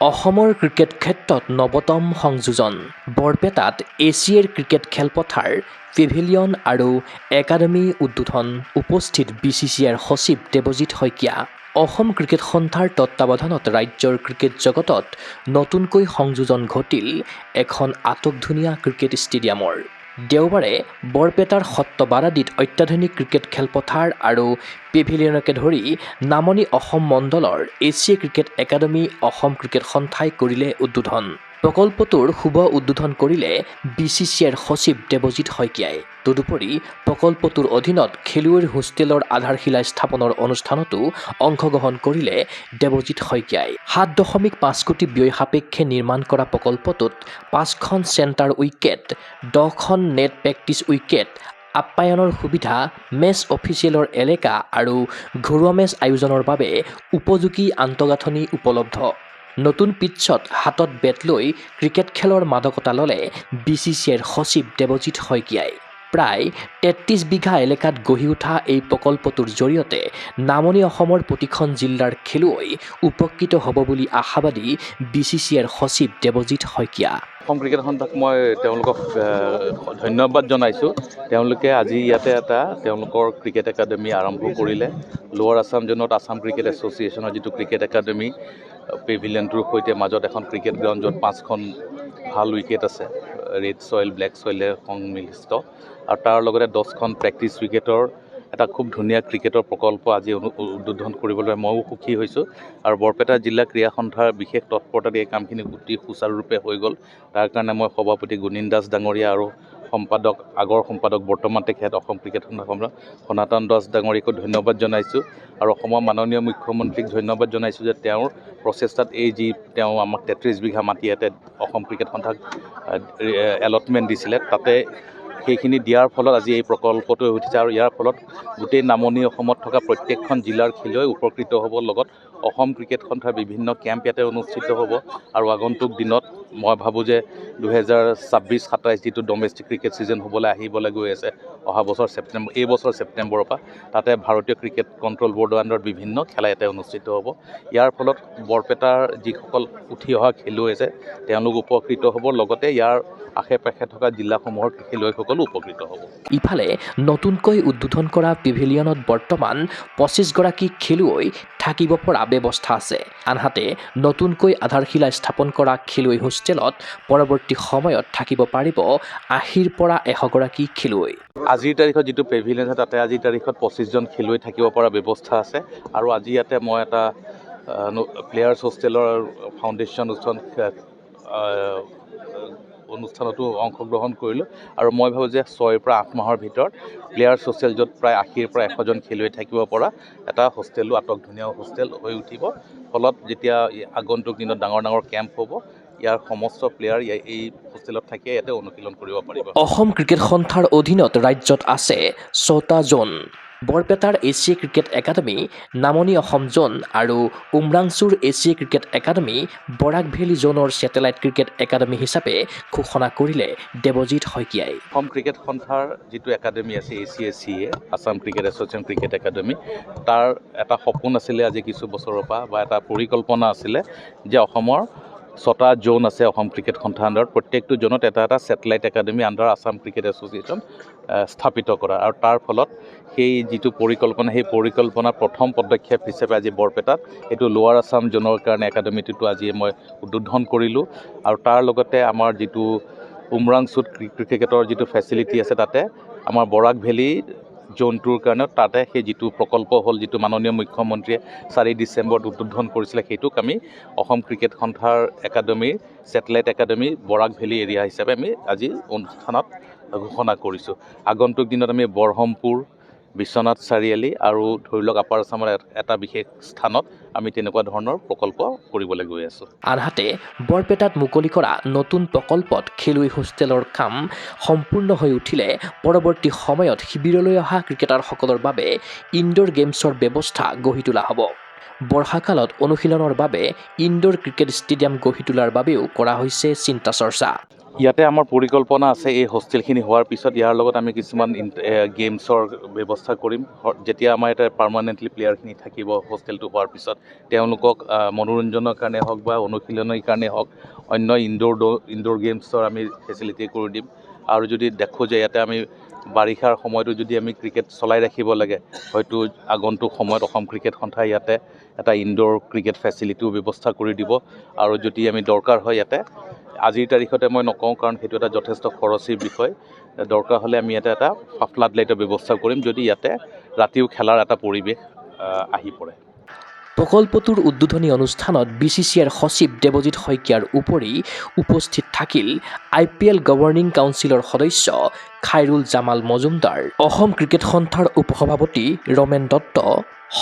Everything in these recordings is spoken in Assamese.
অসমৰ ক্ৰিকেট ক্ষেত্ৰত নৱতম সংযোজন বৰপেটাত এছিয়াৰ ক্ৰিকেট খেলপথাৰ পেভিলিয়ন আৰু একাডেমী উদ্বোধন উপস্থিত BCCIৰ সচিব দেৱজিৎ শইকীয়া অসম ক্ৰিকেট সন্থাৰ তত্বাৱধানত ৰাজ্যৰ ক্ৰিকেট জগতত নতুনকৈ সংযোজন ঘটিল এখন আটকধুনীয়া ক্ৰিকেট ষ্টেডিয়ামৰ দেওবাৰে বৰপেটাৰ সত্ৰবাৰাদিত অত্যাধুনিক ক্ৰিকেট খেলপথাৰ আৰু পেভিলিয়নকে ধৰি নামনি অসম মণ্ডলৰ Asia cricket academy Assam cricket সন্থাই কৰিলে উদ্বোধন প্ৰকল্পটোৰ শুভ উদ্বোধন কৰিলে BCCIৰ সচিব দেৱজিৎ শইকীয়াই তদুপৰি প্ৰকল্পটোৰ অধীনত খেলুৱৈৰ হোষ্টেলৰ আধাৰশিলা স্থাপনৰ অনুষ্ঠানতো অংশগ্ৰহণ কৰিলে দেৱজিৎ শইকীয়াই 7.5 কোটি ব্যয় সাপেক্ষে নিৰ্মাণ কৰা প্ৰকল্পটোত 5খন চেণ্টাৰ উইকেট 10খন নেট প্ৰেক্টিছ উইকেট আপ্যায়নৰ সুবিধা মেচ অফিচিয়েলৰ এলেকা আৰু ঘৰুৱা মেচ আয়োজনৰ বাবে উপযোগী আন্তঃগাঁথনি উপলব্ধ নতুন পিটছত হাতত বেট লৈ ক্ৰিকেট খেলৰ মাদকতা ল'লে BCCIৰ সচিব দেৱজিৎ শইকীয়াই প্ৰায় 33 বিঘা এলেকাত গঢ়ি উঠা এই প্ৰকল্পটোৰ জৰিয়তে নামনি অসমৰ প্ৰতিখন জিলাৰ খেলুৱৈ উপকৃত হ'ব বুলি আশাবাদী BCCIৰ সচিব দেৱজিৎ শইকীয়া অসম ক্ৰিকেট সন্থাক মই তেওঁলোকক ধন্যবাদ জনাইছোঁ তেওঁলোকে আজি ইয়াতে এটা তেওঁলোকৰ ক্ৰিকেট একাডেমি আৰম্ভ কৰিলে লোৱাৰ আছাম জোনত আছাম ক্ৰিকেট এছ'চিয়েশ্যনৰ যিটো ক্ৰিকেট একাডেমি পেভিলিয়নটোৰ সৈতে মাজত এখন ক্ৰিকেট গ্ৰাউণ্ড য'ত 5খন ভাল উইকেট আছে ৰেড ছইল ব্লেক ছইলে সংমিশ্ৰিত আৰু তাৰ লগতে 10খন প্ৰেক্টিছ উইকেটৰ এটা খুব ধুনীয়া ক্ৰিকেটৰ প্ৰকল্প আজি উদ্বোধন কৰিবলৈ ময়ো সুখী হৈছোঁ আৰু বৰপেটা জিলা ক্ৰীড়া সন্থাৰ বিশেষ তৎপৰতাত এই কামখিনি অতি সুচাৰুৰূপে হৈ গ'ল তাৰ কাৰণে মই সভাপতি গুণীন দাস ডাঙৰীয়া আৰু সম্পাদক আগৰ সম্পাদক বৰ্তমান তেখেত অসম ক্ৰিকেট সন্থাৰ সনাতন দাস ডাঙৰীয়াকো ধন্যবাদ জনাইছোঁ আৰু অসমৰ মাননীয় মুখ্যমন্ত্ৰীক ধন্যবাদ জনাইছোঁ যে তেওঁৰ প্ৰচেষ্টাত এই যি তেওঁ আমাক 33 বিঘা মাটি ইয়াতে অসম ক্ৰিকেট সন্থাক এলটমেণ্ট দিছিলে তাতে সেইখিনি দিয়াৰ ফলত আজি এই প্ৰকল্পটো উঠিছে আৰু ইয়াৰ ফলত গোটেই নামনি অসমত থকা প্ৰত্যেকখন জিলাৰ খেলুৱৈ উপকৃত হ'ব লগত অসম ক্ৰিকেট সন্থাৰ বিভিন্ন কেম্প ইয়াতে অনুষ্ঠিত হ'ব আৰু আগন্তুক দিনত মই ভাবোঁ যে 2026-27 যিটো ডমেষ্টিক ক্ৰিকেট ছিজন হ'বলৈ আহিবলৈ গৈ আছে অহা বছৰ এই বছৰ ছেপ্টেম্বৰৰ পৰা তাতে ভাৰতীয় ক্ৰিকেট কণ্ট্ৰল বৰ্ডৰ আণ্ডাৰত বিভিন্ন খেলা ইয়াতে অনুষ্ঠিত হ'ব ইয়াৰ ফলত বৰপেটাৰ যিসকল উঠি অহা খেলুৱৈ আছে তেওঁলোক উপকৃত হ'ব লগতে ইয়াৰ আশে পাশে থকা জিলাসমূহৰ খেলুৱৈসকলো উপকৃত হ'ব ইফালে নতুনকৈ উদ্বোধন কৰা পেভিলিয়নত বৰ্তমান 25 গৰাকী খেলুৱৈ থাকিব পৰা ব্যৱস্থা আছে আনহাতে নতুনকৈ আধাৰশিলা স্থাপন কৰা খেলুৱৈ হোষ্টেলত পৰৱৰ্তী সময়ত থাকিব পাৰিব 80ৰ পৰা 100 গৰাকী খেলুৱৈ আজিৰ তাৰিখত যিটো পেভিলিয়ন আছে তাতে আজিৰ তাৰিখত 25জন খেলুৱৈ থাকিব পৰা ব্যৱস্থা আছে আৰু আজি ইয়াতে মই এটা প্লেয়াৰ্ছ হোষ্টেলৰ ফাউণ্ডেশ্যন অনুষ্ঠানতো অংশগ্ৰহণ কৰিলোঁ আৰু মই ভাবোঁ যে 6 পৰা 8 মাহৰ ভিতৰত প্লেয়াৰ্ছ হোষ্টেল য'ত প্ৰায় 80ৰ পৰা 100জন খেলুৱৈ থাকিব পৰা এটা হোষ্টেলো আটকধুনীয়া হোষ্টেল হৈ উঠিব ফলত যেতিয়া আগন্তুক দিনত ডাঙৰ ডাঙৰ কেম্প হ'ব ইয়াৰ সমস্ত প্লেয়াৰ এই হোষ্টেলত থাকিয়ে ইয়াতে অনুশীলন কৰিব পাৰিব অসম ক্ৰিকেট সন্থাৰ অধীনত ৰাজ্যত আছে 6টা জোন বৰপেটাৰ এছিয়া ক্ৰিকেট একাডেমী নামনি অসম জোন আৰু উমৰাংচুৰ এছিয়া ক্ৰিকেট একাডেমী বৰাক ভেলী জোনৰ ছেটেলাইট ক্ৰিকেট একাডেমী হিচাপে ঘোষণা কৰিলে দেৱজিৎ শইকীয়াই অসম ক্ৰিকেট সন্থাৰ যিটো একাডেমী আছে ACA Assam cricket association cricket academy তাৰ এটা সপোন আছিলে আজি কিছু বছৰৰ পৰা বা এটা পৰিকল্পনা আছিলে যে অসমৰ 6টা জোন আছে অসম ক্ৰিকেট সন্থাৰ আণ্ডাৰত প্ৰত্যেকটো জোনত এটা এটা satellite academy under Assam cricket association স্থাপিত কৰা আৰু তাৰ ফলত সেই যিটো পৰিকল্পনা সেই পৰিকল্পনাৰ প্ৰথম পদক্ষেপ হিচাপে আজি বৰপেটাত এইটো লোৱাৰ আছাম জোনৰ কাৰণে একাডেমীটো আজি মই উদ্বোধন কৰিলোঁ আৰু তাৰ লগতে আমাৰ যিটো উমৰাংচুত ক্ৰিকেটৰ যিটো ফেচিলিটি আছে তাতে আমাৰ বৰাক ভেলী জোনটোৰ কাৰণে তাতে সেই যিটো প্ৰকল্প হ'ল যিটো মাননীয় মুখ্যমন্ত্ৰীয়ে 4 ডিচেম্বৰত উদ্বোধন কৰিছিলে সেইটোক আমি অসম ক্ৰিকেট সন্থাৰ একাডেমীৰ ছেটেলাইট একাডেমী বৰাক ভেলী এৰিয়া হিচাপে আমি আজি অনুষ্ঠানত ঘোষণা কৰিছোঁ আগন্তুক দিনত আমি বৰহমপুৰ বিশ্বনাথ চাৰিআলি আৰু ধৰি লওক আপাৰ আছামৰ এটা বিশেষ স্থানত আমি তেনেকুৱা ধৰণৰ প্ৰকল্প কৰিবলৈ গৈ আছোঁ আনহাতে বৰপেটাত মুকলি কৰা নতুন প্ৰকল্পত খেলুৱৈ হোষ্টেলৰ কাম সম্পূৰ্ণ হৈ উঠিলে পৰৱৰ্তী সময়ত শিবিৰলৈ অহা ক্ৰিকেটাৰসকলৰ বাবে ইনডোৰ গেমছৰ ব্যৱস্থা গঢ়ি তোলা হ'ব বৰ্ষাকালত অনুশীলনৰ বাবে ইনডোৰ ক্ৰিকেট ষ্টেডিয়াম গঢ়ি তোলাৰ বাবেও কৰা হৈছে চিন্তা চৰ্চা ইয়াতে আমাৰ পৰিকল্পনা আছে এই হোষ্টেলখিনি হোৱাৰ পিছত ইয়াৰ লগত আমি কিছুমান গেমছৰ ব্যৱস্থা কৰিম। যেতিয়া আমাৰ এটা পাৰ্মানেণ্টলি প্লেয়াৰখিনি থাকিব হোষ্টেলটো হোৱাৰ পিছত তেওঁলোকক মনোৰঞ্জনৰ কাৰণে হওক বা অনুশীলনৰ কাৰণে হওক অন্য ইনডোৰ গেমছৰ আমি ফেচিলিটি কৰি দিম। আৰু যদি দেখোঁ যে ইয়াতে আমি বাৰিষাৰ সময়তো যদি আমি ক্ৰিকেট চলাই ৰাখিব লাগে, হয়তো আগন্তুক সময়ত অসম ক্ৰিকেট সন্থাই ইয়াতে এটা ইনডোৰ ক্ৰিকেট ফেচিলিটিও ব্যৱস্থা কৰি দিব। আৰু যদি আমি দৰকাৰ হয় ইয়াতে আজিৰ তাৰিখতে মই নকওঁ, কাৰণ সেইটো এটা যথেষ্ট খৰচী বিষয়, দৰকাৰ হ'লে আমি ইয়াতে এটা ফ্লাড লাইটৰ ব্যৱস্থা কৰিম যদি ইয়াতে ৰাতিও খেলাৰ এটা পৰিৱেশ আহি পৰে। প্ৰকল্পটোৰ উদ্বোধনী অনুষ্ঠানত BCCIৰ সচিব দেৱজিৎ শইকীয়াৰ উপৰি উপস্থিত থাকিল IPL গভৰ্ণিং কাউন্সিলৰ সদস্য খাইৰুল জামাল মজুমদাৰ, অসম ক্ৰিকেট সন্থাৰ উপসভাপতি ৰমেন দত্ত,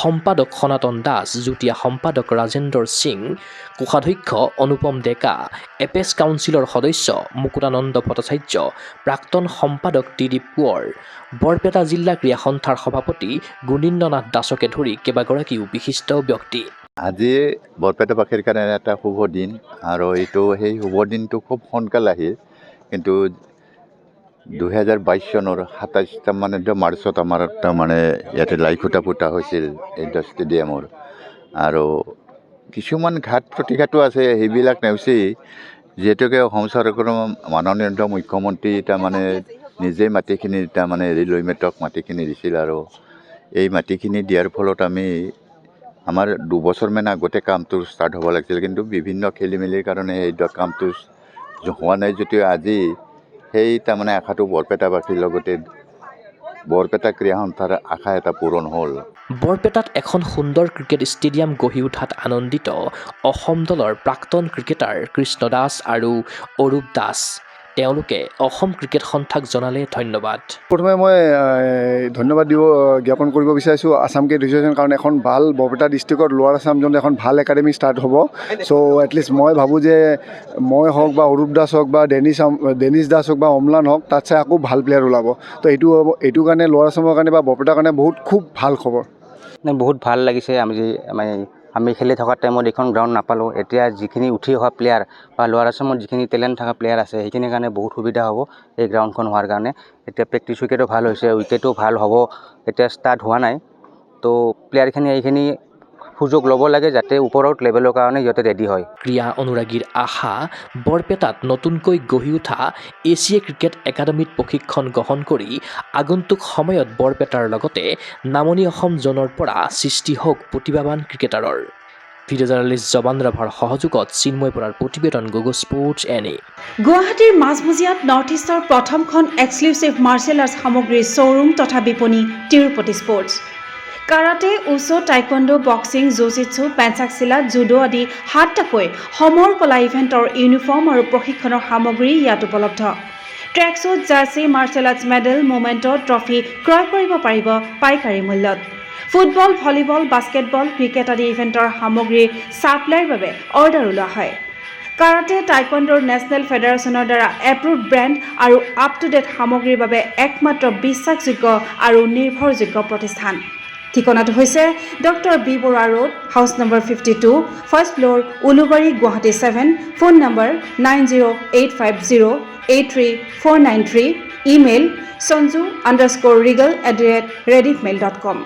সম্পাদক সনাতন দাস, যুটীয়া সম্পাদক ৰাজেন্দ্ৰ সিং, কোষাধ্যক্ষ অনুপম ডেকা, এপেচ কাউন্সিলৰ সদস্য মুকুতানন্দ ভট্টাচাৰ্য, প্ৰাক্তন সম্পাদক ত্ৰিদীপ কোঁৱৰ, বৰপেটা জিলা ক্ৰীড়া সন্থাৰ সভাপতি গুণীন্দ্ৰনাথ দাসকে ধৰি কেইবাগৰাকীও বিশিষ্ট ব্যক্তি। আজি বৰপেটাবাসীৰ কাৰণে এটা শুভ দিন, আৰু সেই শুভ দিনটো খুব সোনকালে আহিল। কিন্তু 2022 চনৰ 27 মাৰ্চত আমাৰ তাৰমানে ইয়াতে লাই খুঁটা পুতা হৈছিল ইনডোৰ ষ্টেডিয়ামৰ, আৰু কিছুমান ঘাট প্ৰতিঘাতো আছে, সেইবিলাক নেওচি যিহেতুকে অসম চৰকাৰৰ মাননীয় মুখ্যমন্ত্ৰী তাৰমানে নিজেই মাটিখিনি তাৰমানে ৰেলৱেমেটক মাটিখিনি দিছিল, আৰু এই মাটিখিনি দিয়াৰ ফলত আমাৰ 2 বছৰমান আগতে কামটো ষ্টাৰ্ট হ'ব লাগিছিল, কিন্তু বিভিন্ন খেলি মেলিৰ কাৰণে এই কামটো হোৱা নাই। যদিও আজি সেই তাৰমানে আশাটো বৰপেটাবাসীৰ লগতে বৰপেটা ক্ৰীড়া সন্থাৰ আশা এটা পূৰণ হ'ল। বৰপেটাত এখন সুন্দৰ ক্ৰিকেট ষ্টেডিয়াম গঢ়ি উঠাত আনন্দিত অসম দলৰ প্ৰাক্তন ক্ৰিকেটাৰ কৃষ্ণ দাস আৰু অৰূপ দাস। তেওঁলোকে অসম ক্ৰিকেট সন্থাক জনালে ধন্যবাদ। প্ৰথমে মই ধন্যবাদ জ্ঞাপন কৰিব বিচাৰিছোঁ আছাম ক্ৰিকেট এছ'চিয়েশ্যন, কাৰণ এখন ভাল বৰপেটা ডিষ্ট্ৰিক্টত লোৱাৰ আছাম যোনটো এখন ভাল একাডেমি ষ্টাৰ্ট হ'ব। চ' এটলিষ্ট মই ভাবোঁ যে মই হওক বা অৰূপ দাস হওক বা ডেনিছ দাস হওক বা অম্লান হওক, তাত চাই আকৌ ভাল প্লেয়াৰ ওলাব। তো এইটো কাৰণে লোৱাৰ আছামৰ কাৰণে বা বৰপেটাৰ কাৰণে খুব ভাল খবৰ। বহুত ভাল লাগিছে। আমি খেলি থকা টাইমত এইখন গ্ৰাউণ্ড নাপালোঁ। এতিয়া যিখিনি উঠি অহা প্লেয়াৰ বা লোৱাৰ আছামত যিখিনি টেলেণ্ট থকা প্লেয়াৰ আছে, সেইখিনিৰ কাৰণে বহুত সুবিধা হ'ব এই গ্ৰাউণ্ডখন হোৱাৰ কাৰণে। এতিয়া প্ৰেক্টিছ উইকেটো ভাল হৈছে, উইকেটো ভাল হ'ব, এতিয়া ষ্টাৰ্ট হোৱা নাই। তো প্লেয়াৰখিনি এইখিনি সুযোগ ল'ব লাগে যাতে ওপৰৰ লেভেলৰ কাৰণে সিহঁতে ৰেডি হয়। ক্ৰীড়া অনুৰাগীৰ আশা, বৰপেটাত নতুনকৈ গঢ়ি উঠা এছিয়া ক্ৰিকেট একাডেমীত প্ৰশিক্ষণ গ্ৰহণ কৰি আগন্তুক সময়ত বৰপেটাৰ লগতে নামনি অসম জ'নৰ পৰা সৃষ্টি হওক প্ৰতিভাৱান ক্ৰিকেটাৰৰ। ভিডিঅ' জাৰ্নেলিষ্ট জবান ৰাভাৰ সহযোগত চিন্ময় বৰাৰ প্ৰতিবেদন গুগল স্পৰ্টছ NA। গুৱাহাটীৰ মাজমজিয়াত নৰ্থ ইষ্টৰ প্ৰথমখন এক্সক্লুচিভ মাৰ্চেল আৰ্টছ সামগ্ৰীৰ শ্ব'ৰুম তথা বিপণী Tirupati sports. Karate, wushu, taekwondo, boxing, jujitsu, pencak silat, judo আদি 7টাকৈ সমৰ কলা ইভেণ্টৰ ইউনিফৰ্ম আৰু প্ৰশিক্ষণৰ সামগ্ৰী ইয়াত উপলব্ধ। Tracksuit, jersey, martial arts medal, memento, trophy ক্ৰয় কৰিব পাৰিব পাইকাৰী মূল্যত। ফুটবল, ভলীবল, বাস্কেটবল, ক্ৰিকেট আদি ইভেণ্টৰ সামগ্ৰীৰ ছাপ্লাইৰ বাবে অৰ্ডাৰো লোৱা হয়। কাৰাটে, টাইকোৱাণ্ডোৰ নেশ্যনেল ফেডাৰেশ্যনৰ দ্বাৰা এপ্ৰুভড ব্ৰেণ্ড আৰু আপ টু ডেট সামগ্ৰীৰ বাবে একমাত্ৰ বিশ্বাসযোগ্য আৰু নিৰ্ভৰযোগ্য প্ৰতিষ্ঠান। ঠিকনাটো হৈছে doctor B Barua road, house number 52, first floor, Ulubari, Guwahati 7। Phone number 9085083493। Email sanju_regal@rediffmail.com।